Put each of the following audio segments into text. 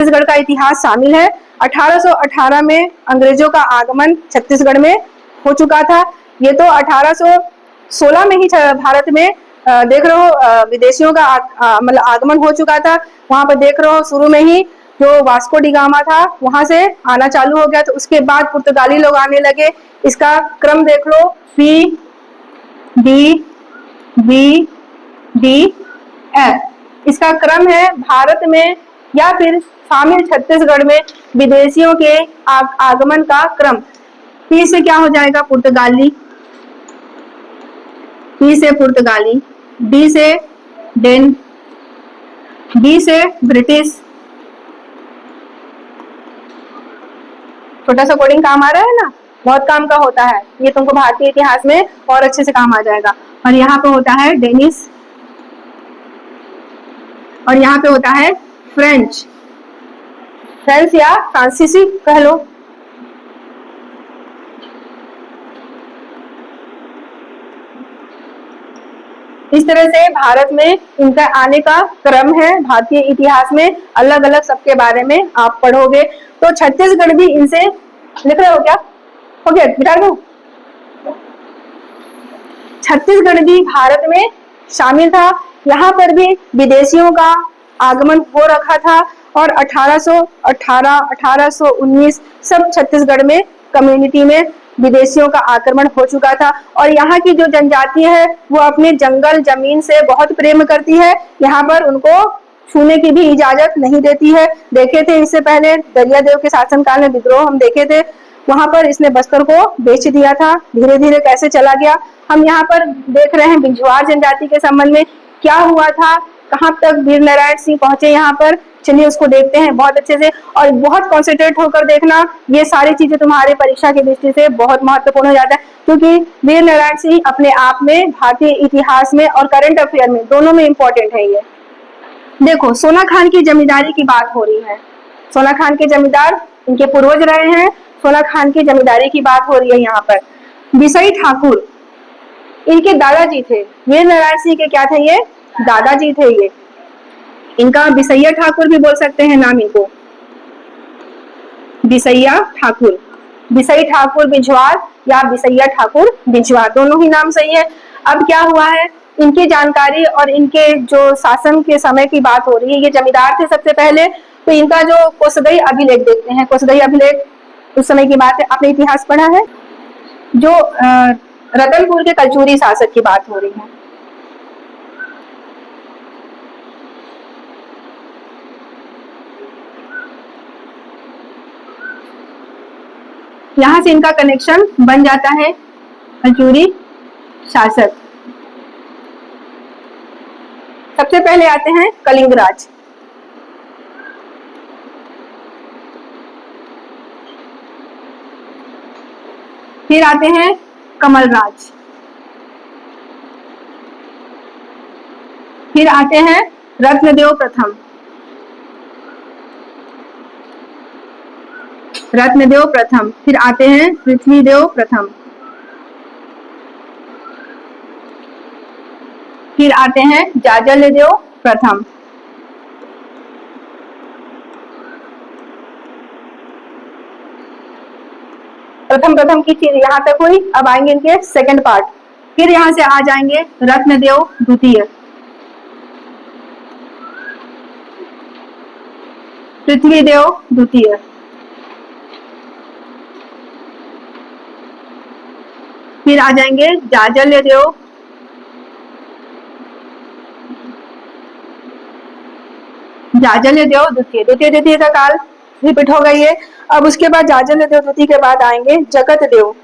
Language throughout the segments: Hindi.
छत्तीसगढ़ का इतिहास शामिल है। 1818 में अंग्रेजों का आगमन छत्तीसगढ़ में हो चुका था। ये तो 1816 में ही भारत में देख रहे हो विदेशियों का मतलब आगमन हो चुका था। वहां पर देख रहे हो शुरू में ही जो वास्को डी गामा था वहां से आना चालू हो गया। तो उसके बाद पुर्तगाली लोग आने लगे। इसका क्रम देख लो, C D B D F. इसका क्रम है भारत में या फिर शामिल छत्तीसगढ़ में विदेशियों के आगमन का क्रम। पी से क्या हो जाएगा? पुर्तगाली। पी से पुर्तगाली, डी से डेन, बी से ब्रिटिश। छोटा सा कोडिंग काम आ रहा है ना, बहुत काम का होता है ये, तुमको भारतीय इतिहास में और अच्छे से काम आ जाएगा। और यहाँ पे होता है डेनिश, और यहाँ पे होता है फ्रेंच। फ्रेंच या फ्रांसीसी कह लो। इस तरह से भारत में इनका आने का क्रम है। भारतीय इतिहास में अलग अलग सबके बारे में आप पढ़ोगे। तो छत्तीसगढ़ भी इनसे, लिख रहे हो क्या? हो गया, बिठा दो। छत्तीसगढ़ भी भारत में शामिल था। यहाँ पर भी विदेशियों का आगमन हो रखा था और 1818, 1819 सब छत्तीसगढ़ में कम्युनिटी में विदेशियों का आक्रमण हो चुका था। और यहाँ की जो जनजाति है वो अपने जंगल जमीन से बहुत प्रेम करती है। यहाँ पर उनको छूने की भी इजाजत नहीं देती है। देखे थे इससे पहले दरियादेव के शासनकाल में विद्रोह हम देखे थे, वहां पर इसने बस्तर को बेच दिया था। धीरे धीरे कैसे चला गया। हम यहाँ पर देख रहे हैं बिंझवार जनजाति के संबंध में क्या हुआ था, कहाँ तक वीर नारायण सिंह पहुंचे यहाँ पर। चलिए उसको देखते हैं बहुत अच्छे से, और बहुत कॉन्सेंट्रेट होकर देखना। ये सारी चीजें तुम्हारे परीक्षा की दृष्टि से बहुत महत्वपूर्ण हो जाता है, क्योंकि वीर नारायण सिंह अपने आप में भारतीय इतिहास में और करंट अफेयर में दोनों में इंपॉर्टेंट है। ये देखो, सोना खान की जमींदारी की बात हो रही है। सोना खान के जमींदार इनके पूर्वज रहे हैं। सोना खान की जमींदारी की बात हो रही है यहाँ पर। बिसई ठाकुर इनके दादाजी थे। वीर नारायण सिंह के क्या थे? ये दादाजी थे। ये इनका बिसैया ठाकुर भी बोल सकते हैं नाम इनको, बिसैया ठाकुर। बिसई ठाकुर बिझवार या बिसैया ठाकुर बिझवार, दोनों ही नाम सही है। अब क्या हुआ है, इनकी जानकारी और इनके जो शासन के समय की बात हो रही है। ये जमींदार थे सबसे पहले। तो इनका जो कोसदई अभिलेख देखते हैं। कोसदई अभिलेख उस समय की बात है, आपने इतिहास पढ़ा है। जो रतनपुर के कलचूरी शासक की बात हो रही है। यहां से इनका कनेक्शन बन जाता है, कलचूरी शासक। सबसे पहले आते हैं कलिंगराज। फिर आते हैं कमलराज। फिर आते हैं रत्नदेव प्रथम। रत्नदेव प्रथम। फिर आते हैं पृथ्वीदेव प्रथम। फिर आते हैं जाजलदेव प्रथम। प्रथम प्रथम की चीज यहां तक हुई। अब आएंगे इनके सेकंड पार्ट। फिर यहां से आ जाएंगे रत्नदेव द्वितीय, पृथ्वीदेव द्वितीय, फिर आ जाएंगे जाजलदेव, जाजलदेव द्वितीय। द्वितीय द्वितीय का काल रिपीट हो गई है। अब उसके बाद जाजलदेव द्वितीय के बाद आएंगे जगत देव,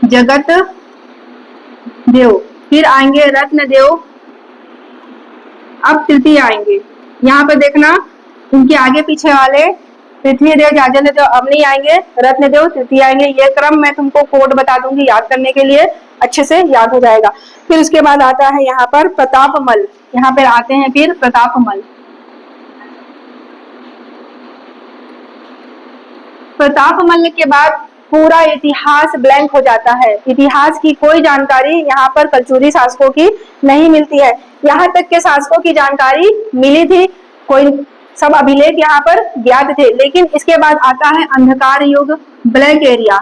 जगत देव। फिर आएंगे रत्नदेव। अब तृतीय आएंगे। यहाँ पे देखना इनके आगे पीछे वाले पृथ्वीदेव जाजलदेव अब नहीं आएंगे, रत्नदेव तृतीय आएंगे। ये क्रम मैं तुमको कोड बता दूंगी, याद करने के लिए अच्छे से याद हो जाएगा। फिर उसके बाद आता है यहाँ पर प्रतापमल। यहाँ पर आते हैं फिर प्रतापमल। प्रतापमल के बाद पूरा इतिहास ब्लैंक हो जाता है। इतिहास की कोई जानकारी यहाँ पर कलचुरी शासकों की नहीं मिलती है। यहाँ तक के शासकों की जानकारी मिली थी, कोई सब अभिलेख यहाँ पर ज्ञात थे। लेकिन इसके बाद आता है अंधकार युग, ब्लैक एरिया।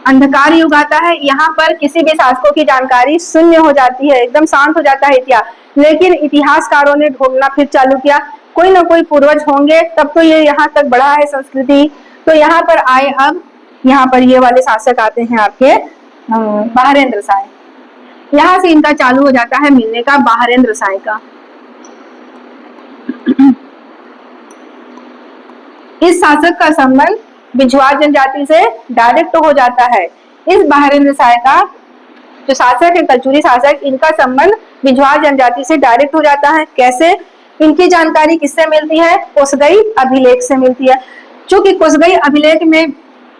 अंधकार युग आता है, यहाँ पर किसी भी शासकों की जानकारी शून्य हो जाती है, एकदम शांत हो जाता है इतिहास। लेकिन इतिहासकारों ने ढूंढना फिर चालू किया, कोई ना कोई पूर्वज होंगे तब तो ये यहाँ तक बढ़ा है संस्कृति। तो यहाँ पर आए, अब यहाँ पर ये वाले शासक आते हैं आपके बहारेंद्र शाह। यहाँ से इनका चालू हो जाता है मिलने का बहारेंद्र शाह का। इस शासक का संबंध बिछुआर जनजाति से डायरेक्ट हो जाता है। इस बहारेंद्र शाह का जो शासक है, कलचुरी शासक, इनका संबंध बिछुआर जनजाति से डायरेक्ट हो जाता है। कैसे? इनकी जानकारी किससे मिलती है? कोसगई अभिलेख से मिलती है। चूंकि कोसगई अभिलेख में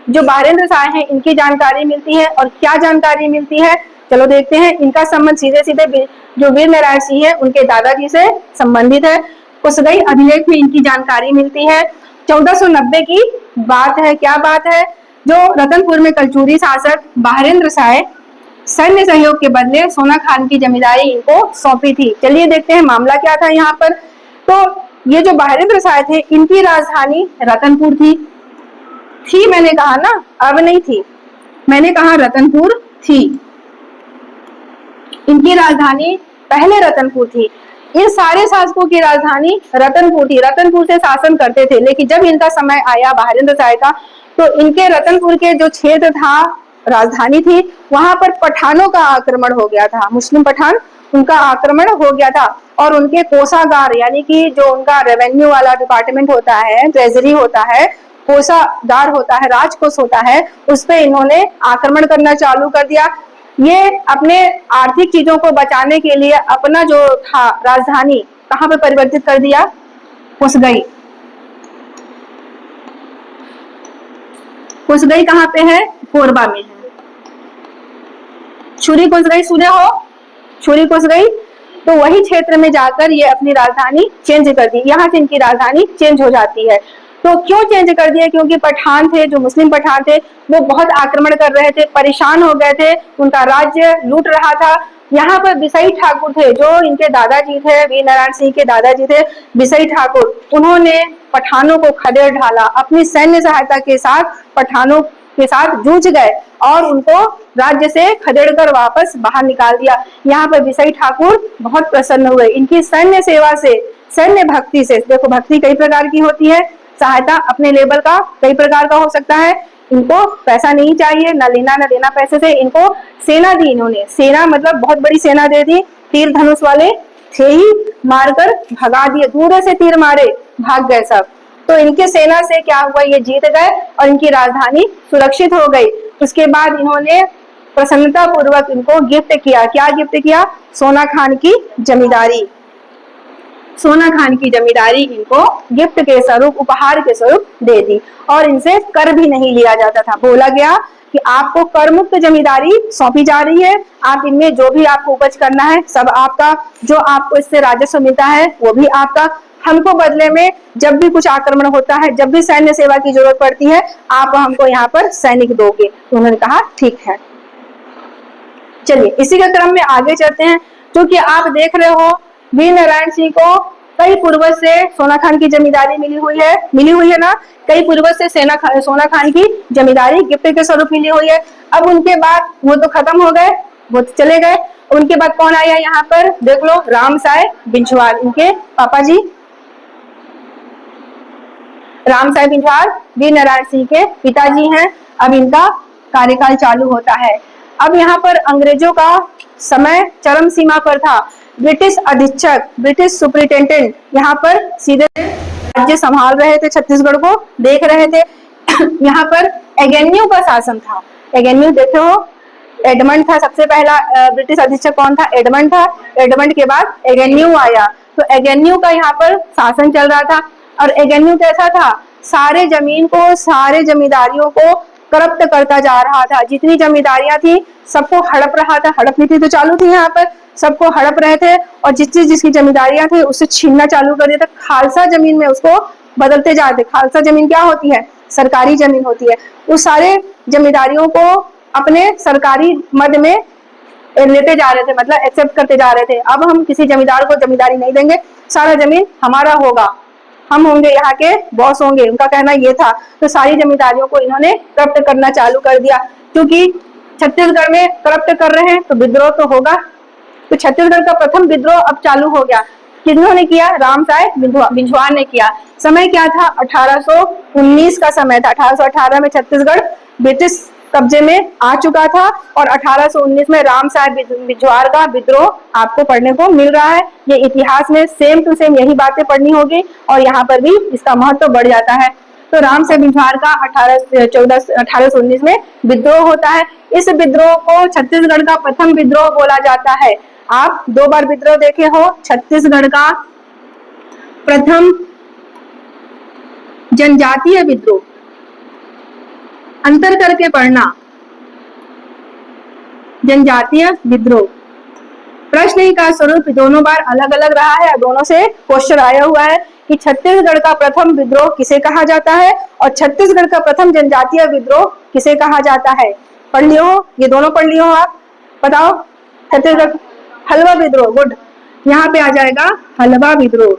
जो बहारेंद्र शाह है इनकी जानकारी मिलती है। और क्या जानकारी मिलती है, चलो देखते हैं। इनका संबंध सीधे सीधे जो वीर नारायण सिंह है उनके दादाजी से संबंधित है। कोसगई अभिलेख में इनकी जानकारी मिलती है। 1490 की बात है। क्या बात है? जो रतनपुर में कलचुरी शासक बहारेंद्र शाह सैन्य सहयोग के बदले सोना खान की जमींदारी इनको सौंपी थी। चलिए देखते हैं मामला क्या था यहाँ पर। तो ये जो बहारेंद्र शाह थे, इनकी राजधानी रतनपुर थी मैंने कहा ना, अब नहीं थी, मैंने कहा रतनपुर थी। इनकी राजधानी पहले रतनपुर थी। इन सारे शासकों की राजधानी रतनपुर थी, रतनपुर से शासन करते थे। लेकिन जब इनका समय आया बहारेंद्र शाह का, तो इनके रतनपुर के जो क्षेत्र था, राजधानी थी, वहां पर पठानों का आक्रमण हो गया था। मुस्लिम पठान, उनका आक्रमण हो गया था। और उनके कोषागार, यानी कि जो उनका रेवेन्यू वाला डिपार्टमेंट होता है, ट्रेजरी होता है, कोषागार होता है, राजकोष होता है, उस पर इन्होंने आक्रमण करना चालू कर दिया। ये अपने आर्थिक चीजों को बचाने के लिए अपना जो था राजधानी कहाँ पे परिवर्तित कर दिया? कोसगई। कोसगई कहाँ पे है? कोरबा में है। छुरी कोसगई सुने हो? छुरी कोसगई, तो वही क्षेत्र में जाकर ये अपनी राजधानी चेंज कर दी। यहाँ से इनकी राजधानी चेंज हो जाती है। तो क्यों चेंज कर दिया? क्योंकि पठान थे, जो मुस्लिम पठान थे, वो बहुत आक्रमण कर रहे थे, परेशान हो गए थे, उनका राज्य लूट रहा था। यहाँ पर बिसई ठाकुर थे, जो इनके दादाजी थे, वीर नारायण सिंह के दादाजी थे बिसई ठाकुर। उन्होंने पठानों को खदेड़ ढाला, अपनी सैन्य सहायता के साथ पठानों के साथ जूझ गए और उनको राज्य से खदेड़कर वापस बाहर निकाल दिया। यहाँ पर बिसई ठाकुर बहुत प्रसन्न हुए इनकी सैन्य सेवा से, सैन्य भक्ति से। देखो, भक्ति कई प्रकार की होती है, सहायता अपने लेवल का कई प्रकार का हो सकता है। इनको पैसा नहीं चाहिए, ना लेना ना देना पैसे से। इनको सेना दी इन्होंने, सेना मतलब बहुत बड़ी सेना दे दी। तीर धनुष वाले थे ही, मारकर भगा दिए, दूर से तीर मारे, भाग गए सब। तो इनके सेना से क्या हुआ, ये जीत गए और इनकी राजधानी सुरक्षित हो गई। उसके बाद इन्होंने प्रसन्नता पूर्वक इनको गिफ्ट किया। क्या गिफ्ट किया? सोना खान की जमींदारी। सोना खान की जमींदारी इनको गिफ्ट के स्वरूप, उपहार के स्वरूप दे दी। और इनसे कर भी नहीं लिया जाता था। बोला गया कि आपको कर मुक्त जमींदारी सौंपी जा रही है, आप इनमें जो भी आपको उपज करना है सब आपका, जो आपको इससे राजस्व मिलता है वो भी आपका। हमको बदले में जब भी कुछ आक्रमण होता है, जब भी सैन्य सेवा की जरूरत पड़ती है, आप हमको यहाँ पर सैनिक दोगे। तो उन्होंने कहा ठीक है। चलिए इसी के क्रम में आगे चलते हैं। क्योंकि आप देख रहे हो वीर नारायण सिंह को कई पूर्वज से सोना खान की जमींदारी मिली हुई है ना। कई पूर्वज से सोना खान की जमींदारी गिफ्ट के स्वरूप मिली हुई है। अब उनके बाद वो तो खत्म हो गए, वो तो चले गए। उनके बाद कौन आया यहाँ पर? देख लो, रामसाय बिंझवार, इनके पापा जी रामसाय बिंझवार वीर नारायण सिंह के पिताजी हैं। अब इनका कार्यकाल चालू होता है। अब यहाँ पर अंग्रेजों का समय चरम सीमा पर था। ब्रिटिश अधीक्षक, ब्रिटिश सुपरिटेंडेंट यहाँ पर सीधे राज्य संभाल रहे थे, छत्तीसगढ़ को देख रहे थे। यहाँ पर एगेन्यू का शासन था। एगेन्यू देखे हो, एडमंड था सबसे पहला ब्रिटिश अधीक्षक। कौन था? एडमंड था। एडमंड के बाद एगेन्यू आया। तो एगेन्यू का यहाँ पर शासन चल रहा था। और एगेन्यू कैसा था? सारे जमीन को, सारे जमींदारियों को करप्ट करता जा रहा था। जितनी जमींदारियां थी सबको हड़प रहा था। हड़प नीति तो चालू थी यहाँ पर, सबको हड़प रहे थे और जिसकी जमींदारियां थी उससे छीनना चालू कर दिया था। खालसा जमीन में उसको बदलते जा रहे थे। खालसा जमीन क्या होती है? सरकारी जमीन होती है। उस सारे जमींदारियों को अपने सरकारी मद में लेते जा रहे थे, मतलब एक्सेप्ट करते जा रहे थे। अब हम किसी जमींदार को जमींदारी नहीं देंगे, सारा जमीन हमारा होगा, हम होंगे यहाँ के बॉस होंगे, उनका कहना ये था। तो सारी जमींदारियों को इन्होंने करप्ट करना चालू कर दिया, क्योंकि छत्तीसगढ़ में करप्ट कर रहे हैं तो विद्रोह तो होगा। तो छत्तीसगढ़ का प्रथम विद्रोह अब चालू हो गया। किन्होंने किया? रामसाय बिंझवार ने किया। समय क्या था? 1819 का समय था। 1818 में छत्तीसगढ़ ब्रिटिश कब्जे में आ चुका था और 1819 में रामसाय बिंझवार का विद्रोह आपको पढ़ने को मिल रहा है। ये इतिहास में सेम टू सेम यही बातें पढ़नी होगी और यहाँ पर भी इसका महत्व बढ़ जाता है। तो रामसाय बिंझवार का 1819 में विद्रोह होता है। इस विद्रोह को छत्तीसगढ़ का प्रथम विद्रोह बोला जाता है। आप 2 बार विद्रोह देखे हो। छत्तीसगढ़ का प्रथम जनजातीय विद्रोह, अंतर करके पढ़ना, जनजातीय विद्रोह। प्रश्न का स्वरूप दोनों बार अलग अलग रहा है, दोनों से क्वेश्चन आया हुआ है कि छत्तीसगढ़ का प्रथम विद्रोह किसे कहा जाता है और छत्तीसगढ़ का प्रथम जनजातीय विद्रोह किसे कहा जाता है। पढ़ लियो हो, ये दोनों पढ़ लियो हो आप। बताओ। छत्तीसगढ़ हलवा विद्रोह, गुड, यहाँ पे आ जाएगा हलवा विद्रोह।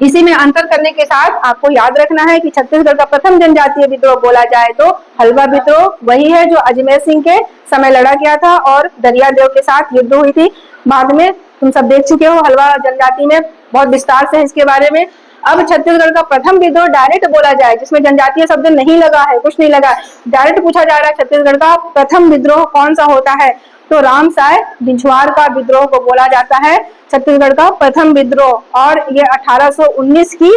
इसी में अंतर करने के साथ आपको याद रखना है कि छत्तीसगढ़ का प्रथम जनजातीय विद्रोह बोला जाए तो हलवा विद्रोह वही है जो अजमेर सिंह के समय लड़ा गया था और दरियादेव के साथ युद्ध हुई थी। बाद में तुम सब देख चुके हो हलवा जनजाति में, बहुत विस्तार से इसके बारे में। अब छत्तीसगढ़ का प्रथम विद्रोह डायरेक्ट बोला जाए, जिसमें जनजातीय शब्द नहीं लगा है, कुछ नहीं लगा, डायरेक्ट पूछा जा रहा है छत्तीसगढ़ का प्रथम विद्रोह कौन सा होता है, तो रामसाय बिंझवार का विद्रोह को बोला जाता है छत्तीसगढ़ का प्रथम विद्रोह। और ये 1819 की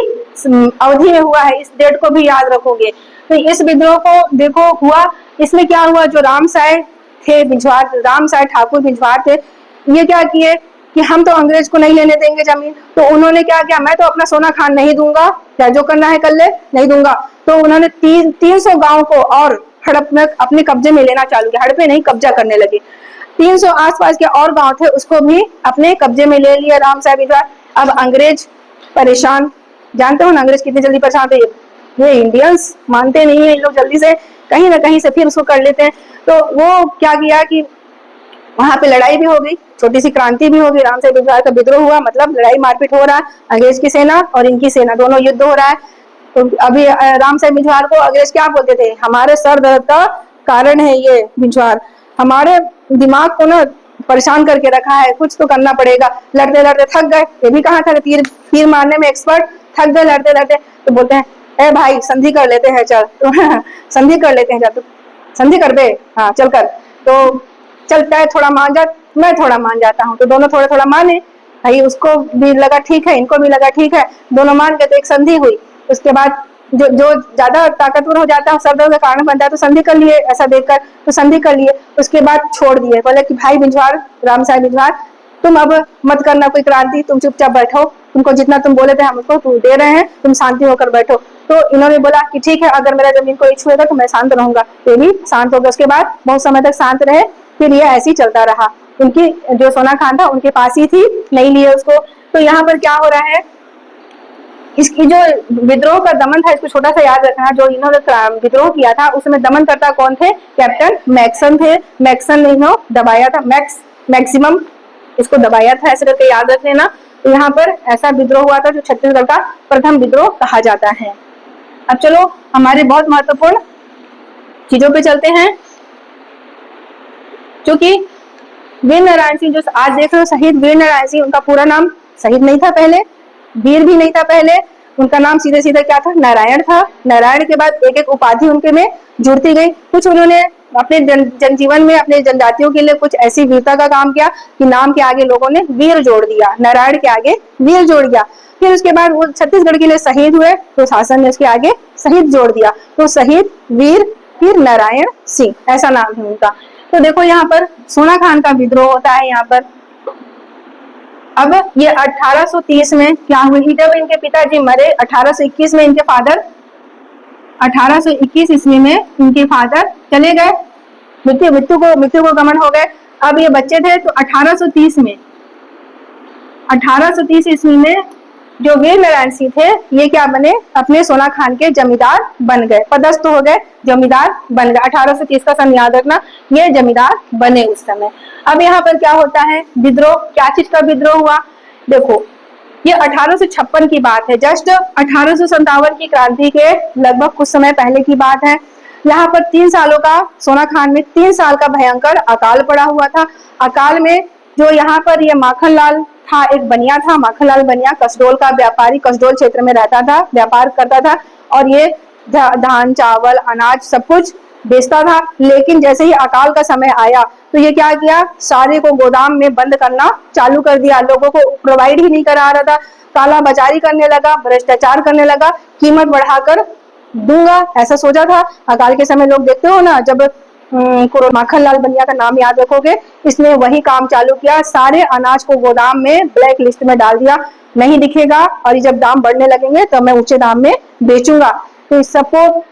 अवधि में हुआ है, इस डेट को भी याद रखोगे। तो इस विद्रोह को देखो हुआ, इसमें क्या हुआ, जो रामसाय थे बिंझवार, रामसाय ठाकुर बिंझवार थे, ये क्या किए कि हम तो अंग्रेज को नहीं लेने देंगे जमीन। तो उन्होंने क्या किया, मैं तो अपना सोना खान नहीं दूंगा, क्या जो करना है कर ले, नहीं दूंगा। तो उन्होंने 300 गांव को और हड़प में अपने कब्जे में लेना चालू किया, हड़पे नहीं कब्जा करने लगे। 300 आसपास के और गांव थे उसको भी अपने कब्जे में ले लिया रामसाय बिंझवार। अब अंग्रेज परेशान, जानते हो ना अंग्रेज कितनी जल्दी परेशान थे, ये इंडियंस मानते नहीं है, इन लोग जल्दी से कहीं ना कहीं से फिर उसको कर लेते हैं। तो वो क्या किया कि वहां पे लड़ाई भी हो गई, छोटी सी क्रांति भी हो गई, रामसाय बिंझवार का विद्रोह हुआ, मतलब लड़ाई मारपीट हो रहा है, अंग्रेज की सेना और इनकी सेना दोनों युद्ध हो रहा है। तो अभी रामसाय बिंझवार को अंग्रेज क्या बोलते थे, हमारे सर दर्द का कारण है ये बिंझवार, हमारे दिमाग को ना परेशान करके रखा है, कुछ तो करना पड़ेगा। लड़ते लड़ते थक गए, ये भी कहा था तीर तीर मारने में एक्सपर्ट, थक गए लड़ते लड़ते, तो बोलते हैं ए भाई संधि कर लेते हैं चल, तो संधि कर लेते हैं चल, तो संधि कर दे, हाँ चल कर। तो चलता है, थोड़ा मान जा, मैं थोड़ा मान जाता हूँ, तो दोनों थोड़ा थोड़ा माने भाई, उसको भी लगा ठीक है, इनको भी लगा ठीक है, दोनों मान गए, तो एक संधि हुई। उसके बाद जो ज्यादा ताकतवर हो जाता है, सर दर्द का कारण बनता है, तो संधि कर लिए, ऐसा देखकर तो संधि कर लिए। उसके बाद छोड़ दिए, बोले कि भाई बिंझवार, रामसाय बिंझवार, तुम अब मत करना कोई क्रांति, तुम चुपचाप बैठो, तुमको जितना तुम बोले थे हम उसको तुम दे रहे हैं, तुम शांति होकर बैठो। तो इन्होंने बोला कि ठीक है, अगर मेरा जमीन को छुएगा तो मैं शांत रहूंगा, तो भी शांत हो गया। उसके बाद बहुत समय तक शांत रहे, फिर ये ऐसे ही चलता रहा। उनकी जो सोना खान था उनके पास ही थी, नहीं लिए उसको। तो यहाँ पर क्या हो रहा है, इसकी जो विद्रोह का दमन था, इसको छोटा सा याद रखना, जो इन्होंने विद्रोह किया था उसमें दमनकर्ता कौन थे, कैप्टन मैक्सन थे। मैक्सन ने इन्हों दबाया था, मैक्सिमम इसको दबाया था, ऐसे करके याद रख लेना। तो यहाँ पर ऐसा विद्रोह हुआ था जो छत्तीसगढ़ का प्रथम विद्रोह कहा जाता है। अब चलो हमारे बहुत महत्वपूर्ण चीजों पे चलते हैं, क्योंकि वीर नारायण सिंह जो आज देख रहे हो, शहीद वीर नारायण सिंह, उनका पूरा नाम शहीद नहीं था पहले, वीर भी नहीं था पहले, उनका नाम सीधे सीधे क्या था, नारायण था। नारायण के बाद एक एक उपाधि उनके में जुड़ती गई। कुछ उन्होंने अपने जनजीवन में अपने जनजातियों के लिए कुछ ऐसी वीरता का काम किया कि नाम के आगे लोगों ने वीर जोड़ दिया, नारायण के आगे वीर जोड़ दिया। फिर उसके बाद वो छत्तीसगढ़ के लिए शहीद हुए, तो शासन ने उसके आगे शहीद जोड़ दिया, तो शहीद वीर नारायण सिंह, ऐसा नाम है उनका। तो देखो यहाँ पर सोना खान का विद्रोह होता है यहाँ पर। अब ये 1830 में क्या हुई, जब इनके पिताजी मरे 1821 में, इनके फादर 1821 ईस्वी में इनके फादर चले गए, मृत्यु को गमन हो गए। अब ये बच्चे थे, तो 1830 में 1830 ईस्वी में जो वीर नारायण सिंह थे ये क्या बने, अपने सोना खान के जमींदार बन गए, पदस्थ हो गए, जमींदार बन गए। 1830 का सन याद रखना, ये जमींदार बने उस समय। अब यहाँ पर क्या होता है, विद्रोह, क्या चीज का विद्रोह हुआ, देखो ये 1856 की बात है, जस्ट 1857 की क्रांति के लगभग कुछ समय पहले की बात है। यहाँ पर 3 सालों का, सोना खान में 3 साल का भयंकर अकाल पड़ा हुआ था। अकाल में जो यहाँ पर ये माखनलाल था, एक बनिया था, माखनलाल बनिया, कसडोल का व्यापारी, कसडोल क्षेत्र में रहता था, व्यापार करता था और ये धान, चावल, अनाज सब कुछ बेचता था। लेकिन जैसे ही अकाल का समय आया तो ये क्या किया, सारे को गोदाम में बंद करना चालू कर दिया, लोगों को प्रोवाइड ही नहीं करा रहा था, काला बाजारी करने लगा, भ्रष्टाचार करने लगा, कीमत बढ़ाकर दूंगा ऐसा सोचा था। अकाल के समय लोग देखते हो ना, जब माखनलाल बनिया का नाम याद रखोगे, इसने वही काम चालू किया, सारे अनाज को गोदाम में ब्लैक लिस्ट में डाल दिया, नहीं दिखेगा और जब दाम बढ़ने लगेंगे तो मैं ऊंचे दाम में बेचूंगा। तो इस सबको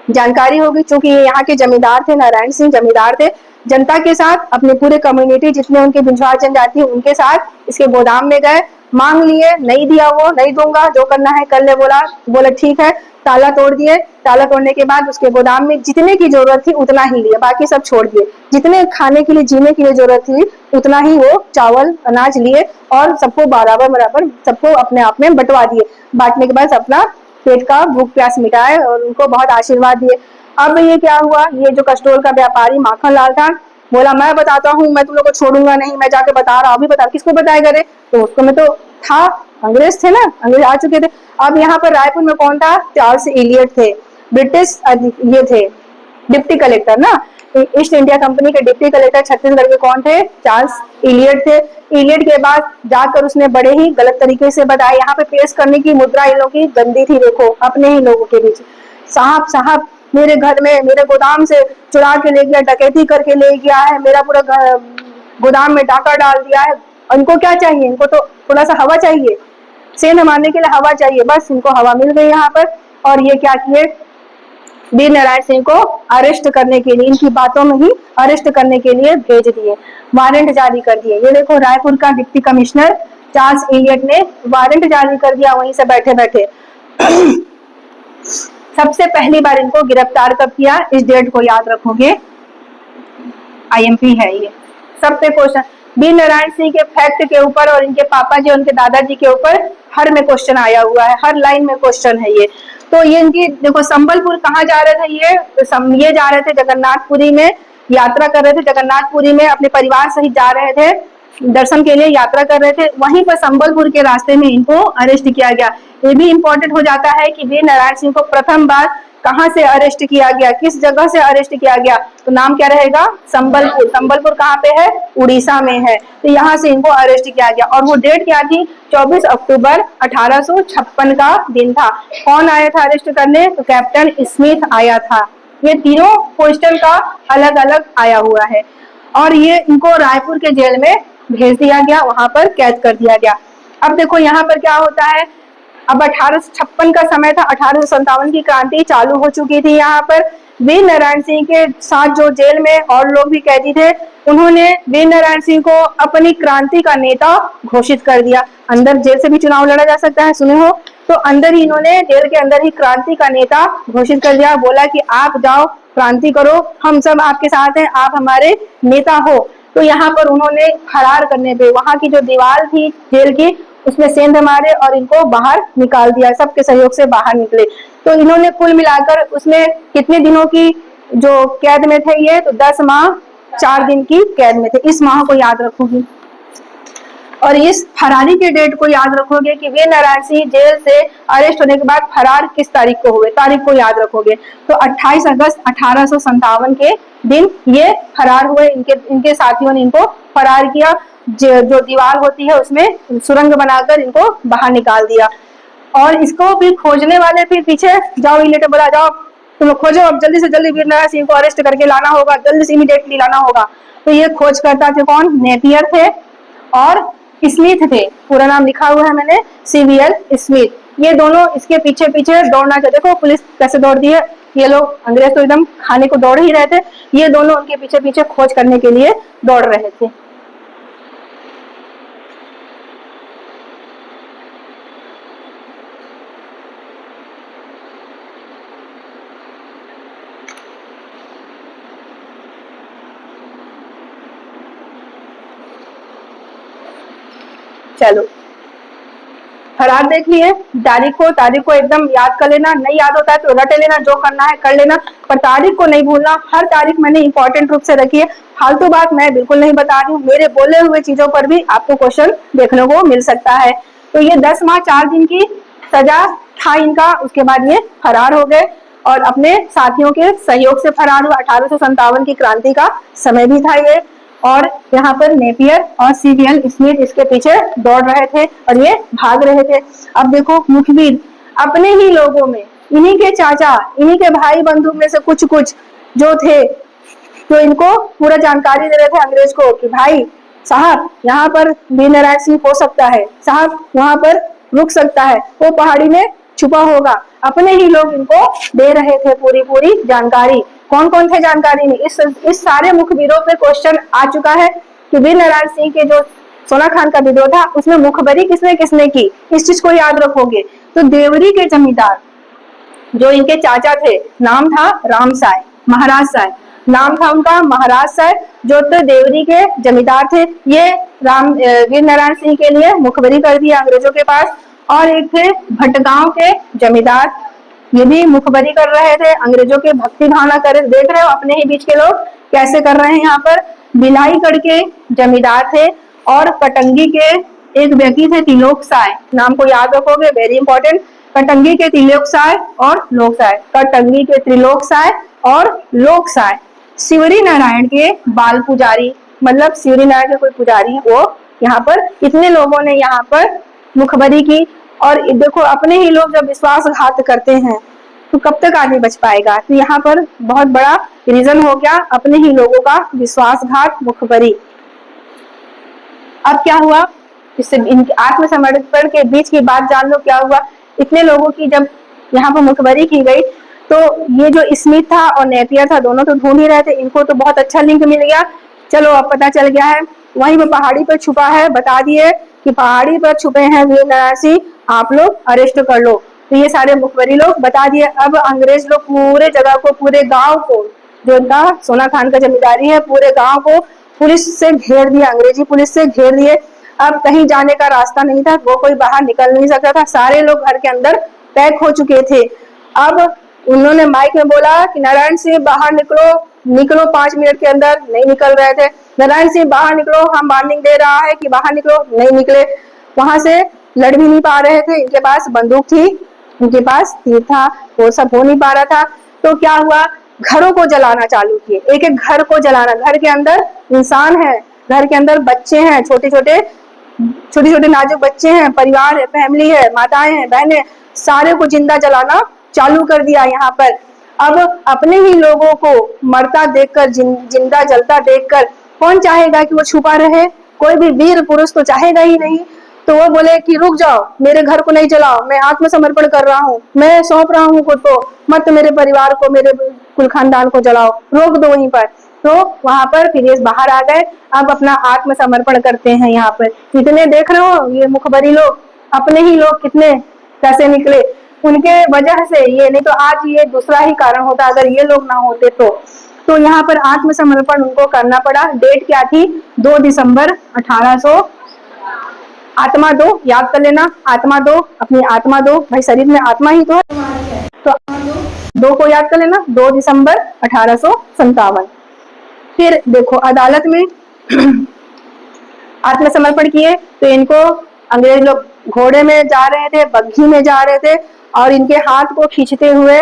जानकारी होगी, क्योंकि ये यहाँ के जमींदार थे, नारायण सिंह जमींदार थे, जनता के साथ, अपने पूरे कम्युनिटी जितने उनके बिंझवार जनजाति उनके साथ इसके गोदाम में गए, मांग लिए, नहीं दिया, वो नहीं दूंगा, जो करना है कर ले, बोला, बोले ठीक है, ताला तोड़ दिए। ताला तोड़ने के बाद उसके गोदाम में जितने की जरूरत थी उतना ही लिए, बाकी सब छोड़ दिए, जितने खाने के लिए, जीने के लिए जरूरत थी उतना ही वो चावल अनाज लिए और सबको बराबर बराबर सबको अपने आप में बंटवा दिए। बांटने के बाद अपना पेट का भूख प्यास मिटाए और उनको बहुत आशीर्वाद दिए। अब ये क्या हुआ, ये जो कसडोल का व्यापारी माखनलाल था, बोला मैं बताता हूँ, मैं तुम लोग को छोड़ूंगा नहीं, मैं जाके बता रहा हूँ, अभी बता, किसको बताएगा रे, तो उसको में तो था, अंग्रेज थे ना, अंग्रेज आ चुके थे। अब यहाँ पर रायपुर में कौन था, चार्ल्स इलियट थे, ब्रिटिश ये थे डिप्टी कलेक्टर ना, ईस्ट इंडिया कंपनी के डिप्टी कलेक्टर छत्तीसगढ़ के कौन थे, चार्ल्स इलियट थे। इलियट के बाद जाकर उसने बड़े ही गलत तरीके से बताया, यहाँ पे पेश करने की मुद्रा इन लोगों की गंदी थी, देखो अपने ही लोगों के बीच, साहब साहब मेरे घर में, मेरे गोदाम से चुरा के ले गया, डकैती करके ले गया है, मेरा पूरा गोदाम में डाका डाल दिया है। इनको क्या चाहिए, इनको तो थोड़ा सा हवा चाहिए, सेंध मारने के लिए हवा चाहिए, बस इनको हवा मिल गई यहाँ पर। और ये क्या किए, वीर नारायण सिंह को अरेस्ट करने के लिए, इनकी बातों में ही अरेस्ट करने के लिए भेज दिए, वारंट जारी कर दिए। ये देखो रायपुर का डिप्टी कमिश्नर चार्ल्स इलियट ने वारंट जारी कर दिया वहीं से बैठे बैठे। सबसे पहली बार इनको गिरफ्तार कब किया, इस डेट को याद रखोगे, आईएमपी है ये। सब पे क्वेश्चन, वीर नारायण सिंह के फैक्ट के ऊपर और इनके पापा जी, उनके दादाजी के ऊपर हर में क्वेश्चन आया हुआ है, हर लाइन में क्वेश्चन है ये। तो ये इनकी देखो, संबलपुर कहाँ जा रहे थे ये जा रहे थे जगन्नाथपुरी में, यात्रा कर रहे थे जगन्नाथपुरी में, अपने परिवार सहित जा रहे थे, दर्शन के लिए यात्रा कर रहे थे, वहीं पर संबलपुर के रास्ते में इनको अरेस्ट किया गया। ये भी इंपॉर्टेंट हो जाता है कि वीर नारायण सिंह को प्रथम बार कहां से अरेस्ट किया गया, किस जगह से अरेस्ट किया गया, तो नाम क्या रहेगा, संबलपुर। संबलपुर कहाँ पे है, उड़ीसा में है, तो यहाँ से इनको अरेस्ट किया गया। और वो डेट क्या थी, 24 अक्टूबर 1856 का दिन था। कौन आया था अरेस्ट करने, तो कैप्टन स्मिथ आया था। ये तीनों क्वेश्चन का अलग अलग आया हुआ है और ये इनको रायपुर के जेल में भेज दिया गया, वहां पर कैद कर दिया गया। अब देखो यहाँ पर क्या होता है, अब 1856 का समय था, 1857 की क्रांति चालू हो चुकी थी। यहाँ पर वीर नारायण सिंह के साथ जो जेल में और लोग भी कैदी थे, उन्होंने वीर नारायण सिंह को अपनी क्रांति का नेता घोषित कर दिया। अंदर जेल से भी चुनाव लड़ा जा सकता है, सुने हो, तो अंदर ही इन्होंने जेल के अंदर ही क्रांति का नेता घोषित कर दिया, बोला कि आप जाओ क्रांति करो, हम सब आपके साथ हैं, आप हमारे नेता हो। तो यहाँ पर उन्होंने फरार करने पे वहां की जो दीवार थी जेल की, उसमें सेंध मारे और इनको बाहर निकाल दिया, सबके सहयोग से बाहर निकले। तो इन्होंने कुल मिलाकर उसमें कितने दिनों की जो कैद में थे ये, तो 10 माह 4 दिन की कैद में थे। इस माह को याद रखोगी और इस फरारी के डेट को याद रखोगे कि वीर नारायण सिंह जेल से अरेस्ट होने के बाद फरार किस तारीख को हुए, तारीख को याद रखोगे, तो 28 अगस्त 1857 के दिन ये फरार हुए। इनके साथियों ने इनको फरार किया, जो दीवार होती है उसमें सुरंग बनाकर इनको बाहर निकाल दिया। और इसको भी खोजने वाले फिर पीछे, जाओ इलेक्टर बोला, जाओ तुम खोजो, अब जल्दी से जल्दी वीर नारायण सिंह को अरेस्ट करके लाना होगा, जल्दी से इमीडिएटली लाना होगा। तो ये खोज करता थे कौन, नेपियर थे और स्मिथ थे, पूरा नाम लिखा हुआ है मैंने, सीवीएल स्मिथ। ये दोनों इसके पीछे पीछे दौड़ना चाहते, देखो पुलिस कैसे दौड़ती है, ये लोग अंग्रेज तो एकदम खाने को दौड़ ही रहे थे, ये दोनों उनके पीछे पीछे खोज करने के लिए दौड़ रहे थे। चलो फरार देख लिए, तारीख को एकदम याद कर लेना, नहीं याद होता है तो रट लेना, जो करना है कर लेना, पर तारीख को नहीं भूलना। हर तारीख मैंने इंपॉर्टेंट रूप से रखी है, फालतू बात मैं बिल्कुल नहीं बता रही हूँ, मेरे बोले हुए चीजों पर भी आपको क्वेश्चन देखने को मिल सकता है। तो ये 10 माह 4 दिन की सजा था इनका, उसके बाद ये फरार हो गए और अपने साथियों के सहयोग से फरार हुआ। 1857 की क्रांति का समय भी था ये, और यहाँ पर नेपियर और सीरियल स्मिथ इसके पीछे दौड़ रहे थे और ये भाग रहे थे। अब देखो मुखबिर अपने ही लोगों में, इन्हीं के चाचा, इन्हीं के भाई बंधु में से कुछ कुछ जो थे, तो इनको पूरा जानकारी दे रहे थे अंग्रेज को कि भाई साहब यहाँ पर वीर नारायण सिंह हो सकता है, साहब वहां पर रुक सकता है, वो पहाड़ी में छुपा होगा। अपने ही लोग इनको दे रहे थे पूरी पूरी जानकारी। कौन कौन थे जानकारी में, इस सारे मुखबिरों पे क्वेश्चन आ चुका है कि वीर नारायण सिंह के जो सोना खान का विद्रोह था उसमें मुखबरी किसने किसने की, इस चीज को याद रखोगे। तो देवरी के जमींदार जो इनके चाचा थे, नाम था रामसाय, महाराज साय नाम था उनका, महाराज साय, जो तो देवरी के जमींदार थे। ये वीर नारायण सिंह के लिए मुखबरी कर दिया अंग्रेजों के पास। और एक थे भटगांव के जमींदार, ये भी मुखबरी कर रहे थे, अंग्रेजों के भक्ति भावना कर, देख रहे हो अपने ही बीच के लोग कैसे कर रहे हैं। यहाँ पर बिलाईगढ़ के जमींदार थे और कटंगी के एक व्यक्ति थे त्रिलोक साय, नाम को याद रखोगे, वेरी इंपॉर्टेंट। कटंगी के त्रिलोक साय और लोक साय, कटंगी के त्रिलोक साय और लोक साय। शिवरी नारायण के बाल पुजारी, मतलब शिवरी नारायण के कोई पुजारी वो यहाँ पर, इतने लोगों ने यहाँ पर मुखबरी की। और देखो अपने ही लोग जब विश्वासघात करते हैं तो कब तक आदमी बच पाएगा। तो यहाँ पर बहुत बड़ा रीजन हो गया अपने ही लोगों का विश्वासघात, मुखबरी। अब क्या हुआ, इससे इनके आत्मसमर्पण के बीच की बात जान लो क्या हुआ। इतने लोगों की जब यहाँ पर मुखबरी की गई तो ये जो स्मिथ था और नेपियर था दोनों तो ढूंढ ही रहे थे, इनको तो बहुत अच्छा लिंक मिल गया। चलो अब पता चल गया है वहीं पे पहाड़ी पर छुपा है, बता दिए कि पहाड़ी पर छुपे हैं वीर नारायण सिंह, आप लोग अरेस्ट कर लो। तो ये सारे मुखबरी लोग बता दिए। अब अंग्रेज लोग पूरे जगह को, पूरे गांव को, जो इनका सोना खान का जमींदारी है, पूरे गांव को पुलिस से घेर दिया, अंग्रेजी पुलिस से घेर दिए। अब कहीं जाने का रास्ता नहीं था, वो कोई बाहर निकल नहीं सकता था, सारे लोग घर के अंदर पैक हो चुके थे। अब उन्होंने माइक में बोला कि नारायण सिंह बाहर निकलो, निकलो 5 मिनट के अंदर, नहीं निकल रहे थे। नारायण सिंह बाहर निकलो, हम वार्निंग दे रहा है कि बाहर निकलो, नहीं निकले। वहां से लड़ भी नहीं पा रहे थे, इनके पास बंदूक थी, इनके पास तीर था, वो सब हो नहीं पा रहा था। तो क्या हुआ, घरों को जलाना चालू किए, एक एक घर को जलाना। घर के अंदर इंसान है, घर के अंदर बच्चे हैं, छोटे छोटे नाजुक बच्चे हैं, परिवार है, फैमिली है, माताएं हैं, बहनें, सारे को जिंदा जलाना चालू कर दिया यहाँ पर। अब अपने ही लोगों को मरता देखकर, जिंदा जलता देखकर कौन चाहेगा कि वो छुपा रहे, कोई भी वीर पुरुष तो चाहेगा ही नहीं। तो वो बोले कि रुक जाओ, मेरे घर को नहीं जलाओ, मैं आत्मसमर्पण कर रहा हूँ, मैं सौंप रहा हूँ खुद को, मत मेरे परिवार को, मेरे कुल खानदान को जलाओ, रोक दो वहीं पर। तो वहां पर फिर ये बाहर आ गए, अब अपना आत्मसमर्पण करते हैं। यहाँ पर इतने देख रहे हो ये मुखबरी लोग, अपने ही लोग कितने कैसे निकले उनके वजह से, ये नहीं तो आज ये दूसरा ही कारण होता अगर ये लोग ना होते तो यहाँ पर आत्मसमर्पण उनको करना पड़ा। डेट क्या थी, 2 दिसंबर 1800। आत्मा दो, याद कर लेना, आत्मा दो, अपनी आत्मा दो, भाई शरीर में आत्मा ही तो है, तो 2 को याद कर लेना, 2 दिसंबर 1857। फिर देखो अदालत में आत्मसमर्पण किए तो इनको अंग्रेज लोग घोड़े में जा रहे थे, बग्घी में जा रहे थे, और इनके हाथ को खींचते हुए,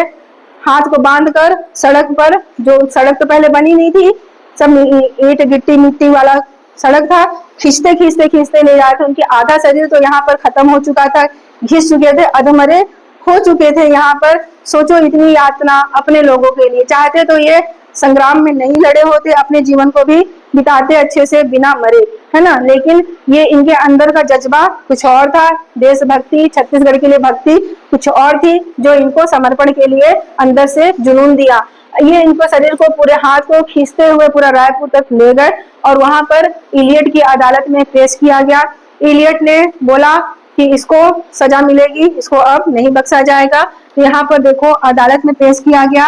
हाथ को बांधकर सड़क पर, जो सड़क तो पहले बनी नहीं थी, सब ईंट गिट्टी मिट्टी वाला सड़क था, खींचते खींचते खींचते ले जा रहे थे। उनके आधा शरीर तो यहाँ पर खत्म हो चुका था, घिस चुके थे, अधमरे हो चुके थे यहाँ पर। सोचो इतनी यातना अपने लोगों के लिए, चाहते तो ये संग्राम में नहीं लड़े होते, अपने जीवन को भी बिताते अच्छे से बिना मरे, है ना। लेकिन ये इनके अंदर का जज्बा कुछ और था, देशभक्ति, छत्तीसगढ़ के लिए भक्ति कुछ और थी, जो इनको समर्पण के लिए अंदर से जुनून दिया। ये इनको शरीर को, पूरे हाथ को खींचते हुए पूरा रायपुर तक ले गए और वहां पर इलियट की अदालत में पेश किया गया। इलियट ने बोला कि इसको सजा मिलेगी, इसको अब नहीं बख्शा जाएगा। यहाँ पर देखो अदालत में पेश किया गया।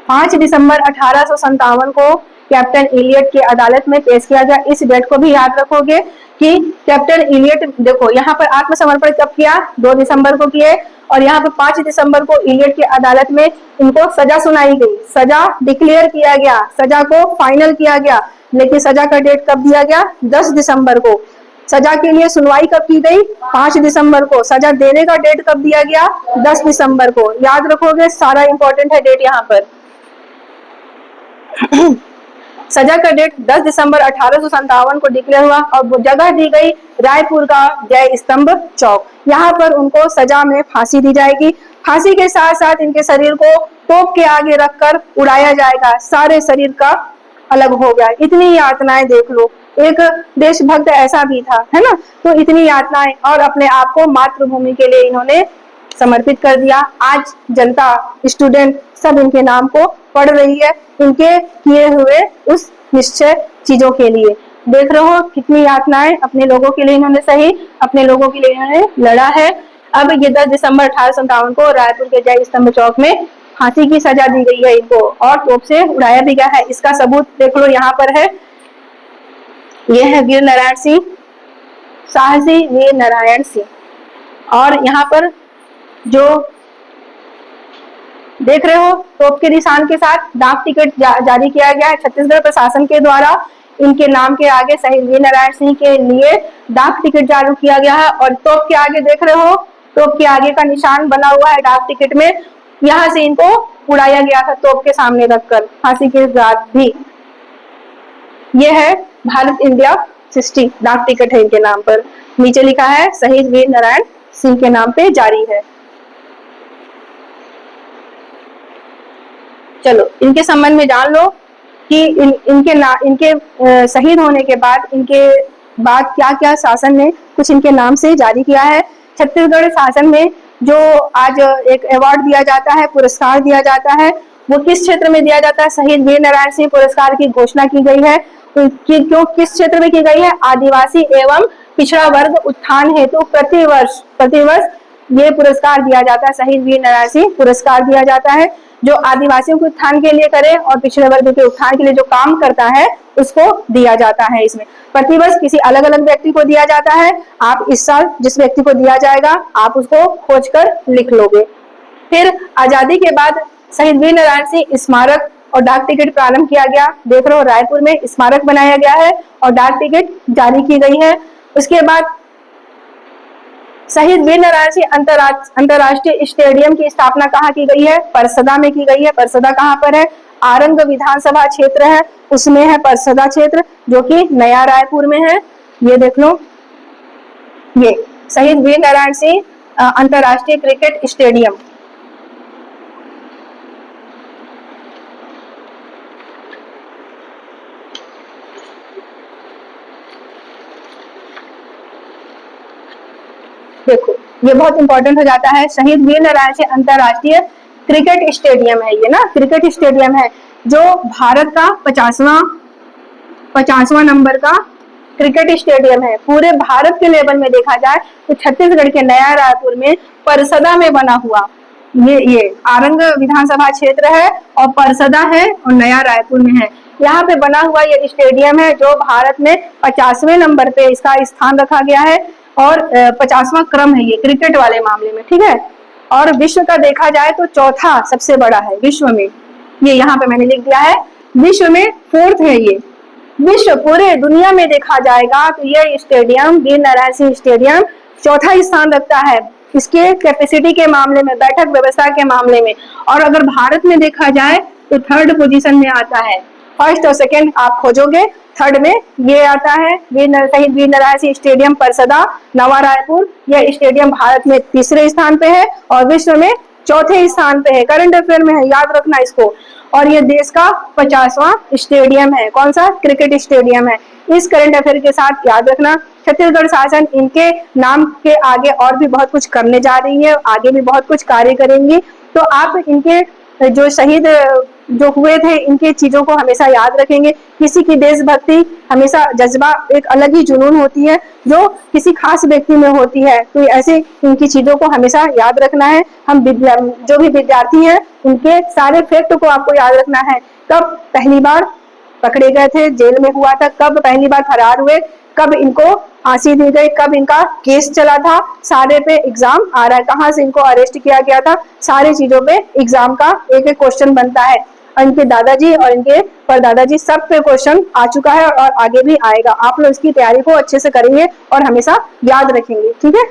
5 दिसंबर 1857 को कैप्टन इलियट की अदालत में पेश किया गया। इस डेट को भी याद रखोगे कि कैप्टन इलियट, देखो यहाँ पर आत्मसमर्पण कब किया, 2 दिसंबर को किए, और यहाँ पर 5 दिसंबर को इलियट की अदालत में इनको सजा सुनाई गई, सजा डिक्लेयर किया गया, सजा को फाइनल किया गया। लेकिन सजा का डेट कब दिया गया, 10 दिसंबर को। सजा के लिए सुनवाई कब की गई, 5 दिसंबर को। सजा देने का डेट कब दिया गया, 10 दिसंबर को। याद रखोगे, सारा इंपॉर्टेंट है डेट यहाँ पर। सजा का डेट 10 दिसंबर 1857 को डिक्लेयर हुआ और जगह दी गई रायपुर का जय स्तंभ चौक। यहाँ पर उनको सजा में फांसी दी जाएगी। फांसी के साथ साथ इनके शरीर को तोप के आगे रखकर उड़ाया जाएगा। सारे शरीर का अलग हो गया। इतनी यातनाएं देख लो, एक देशभक्त ऐसा भी था, है ना। तो इतनी यातनाएं, और अपने आप को मातृभूमि के लिए इन्होंने समर्पित कर दिया। आज जनता, स्टूडेंट सब इनके नाम को पढ़ रही है, इनके किए हुए उस निश्चय चीजों के लिए। देख रहे हो कितनी यातनाएं अपने लोगों के लिए इन्होंने सही, अपने लोगों के लिए इन्होंने लड़ा है। अब ये 10 दिसंबर 1857 को रायपुर के जय स्तंभ चौक में फांसी की सजा दी गई है इनको, और तोप से उड़ाया भी गया है। इसका सबूत देख लो, यहाँ पर है, ये है वीर नारायण सिंह, साहसी वीर नारायण सिंह। और यहाँ पर जो देख रहे हो, तोप के निशान के साथ डाक टिकट जारी किया गया है छत्तीसगढ़ प्रशासन के द्वारा। इनके नाम के आगे शहीद वीर नारायण सिंह के लिए डाक टिकट जारी किया गया है। और तोप के आगे देख रहे हो, तोप के आगे का निशान बना हुआ है डाक टिकट में। यहाँ से इनको उड़ाया गया था तोप के सामने रखकर, फांसी के रात भी। ये है भारत इंडिया 60 डाक टिकट है इनके नाम पर। नीचे लिखा है शहीद वीर नारायण सिंह के नाम पे जारी है। चलो इनके संबंध में जान लो कि इनके शहीद होने के बाद इनके बाद क्या क्या शासन ने कुछ इनके नाम से जारी किया है। छत्तीसगढ़ शासन में जो आज एक अवार्ड दिया जाता है, पुरस्कार दिया जाता है, वो किस क्षेत्र में दिया जाता है? शहीद वीर नारायण सिंह पुरस्कार की घोषणा की गई है। क्यों, किस क्षेत्र में की गई है? आदिवासी एवं पिछड़ा वर्ग उत्थान हेतु प्रतिवर्ष ये पुरस्कार दिया जाता है। शहीद वीर नारायण सिंह पुरस्कार दिया जाता है, जो आदिवासियों के उत्थान के लिए करे और पिछड़े वर्ग के उत्थान के लिए जो काम करता है उसको दिया जाता है। इसमें प्रतिवर्ष किसी अलग अलग व्यक्ति को दिया जाता है। आप इस साल जिस व्यक्ति को दिया जाएगा आप उसको खोज कर लिख लोगे। फिर आजादी के बाद शहीद वीर नारायण सिंह स्मारक और डाक टिकट प्रारंभ किया गया। देख रहे हो रायपुर में स्मारक बनाया गया है और डाक टिकट जारी की गई है। उसके बाद शहीद वीर नारायण सिंह अंतरराष्ट्रीय स्टेडियम की स्थापना कहाँ की गई है? परसदा में की गई है। परसदा कहाँ पर है? आरंग विधानसभा क्षेत्र है, उसमें है परसदा क्षेत्र, जो कि नया रायपुर में है। ये देख लो, ये शहीद वीर नारायण सिंह अंतरराष्ट्रीय क्रिकेट स्टेडियम। देखो ये बहुत इंपॉर्टेंट हो जाता है। शहीद वीर नारायण सिंह अंतरराष्ट्रीय क्रिकेट स्टेडियम है ये ना, क्रिकेट स्टेडियम है जो भारत का 50वां नंबर का क्रिकेट स्टेडियम है। पूरे भारत के लेवल में देखा जाए तो छत्तीसगढ़ के नया रायपुर में परसदा में बना हुआ ये आरंग विधानसभा क्षेत्र है और परसदा है और नया रायपुर में है। यहाँ पे बना हुआ ये स्टेडियम है जो भारत में 50वें नंबर पे इसका स्थान रखा गया है और 50वां क्रम है ये क्रिकेट वाले मामले में, ठीक है। और विश्व का देखा जाए तो चौथा सबसे बड़ा है विश्व में। ये यहाँ पे मैंने लिख दिया है, विश्व में 4th है ये। विश्व पूरे दुनिया में देखा जाएगा तो ये स्टेडियम वीर नारायण सिंह स्टेडियम चौथा स्थान रखता है इसके कैपेसिटी के मामले में, बैठक व्यवस्था के मामले में। और अगर भारत में देखा जाए तो 3rd पोजीशन में आता है। फर्स्ट और सेकंड आप खोजोगे, 3rd में ये आता है शहीद वीर नारायण सिंह स्टेडियम परसदा नवा रायपुर। यह स्टेडियम भारत में 3रे स्थान पे है और विश्व में 4थे स्थान पे है। करंट अफेयर में है, याद रखना इसको। और ये देश का 50वां स्टेडियम है। कौन सा? क्रिकेट स्टेडियम है। इस करंट अफेयर के साथ याद रखना छत्तीसगढ़ शासन इनके नाम के आगे और भी बहुत कुछ करने जा रही है, आगे भी बहुत कुछ कार्य करेंगी। तो आप इनके जो शहीद जो हुए थे इनके चीजों को हमेशा याद रखेंगे। किसी की देशभक्ति हमेशा जज्बा एक अलग ही जुनून होती है जो किसी खास व्यक्ति में होती है, तो ऐसे इनकी चीजों को हमेशा याद रखना है। हम जो भी विद्यार्थी हैं उनके सारे फैक्ट को आपको याद रखना है। कब? पहली बार पकड़े गए थे, जेल में हुआ था, कब पहली बार फरार हुए, कब इनको फांसी दी गई, कब इनका केस चला था, सारे पे एग्जाम आ रहा है, कहाँ से इनको अरेस्ट किया गया था, सारी चीजों पे एग्जाम का एक एक क्वेश्चन बनता है। इनके दादाजी और इनके परदादाजी सब पे क्वेश्चन आ चुका है और आगे भी आएगा। आप लोग इसकी तैयारी को अच्छे से करेंगे और हमेशा याद रखेंगे, ठीक है।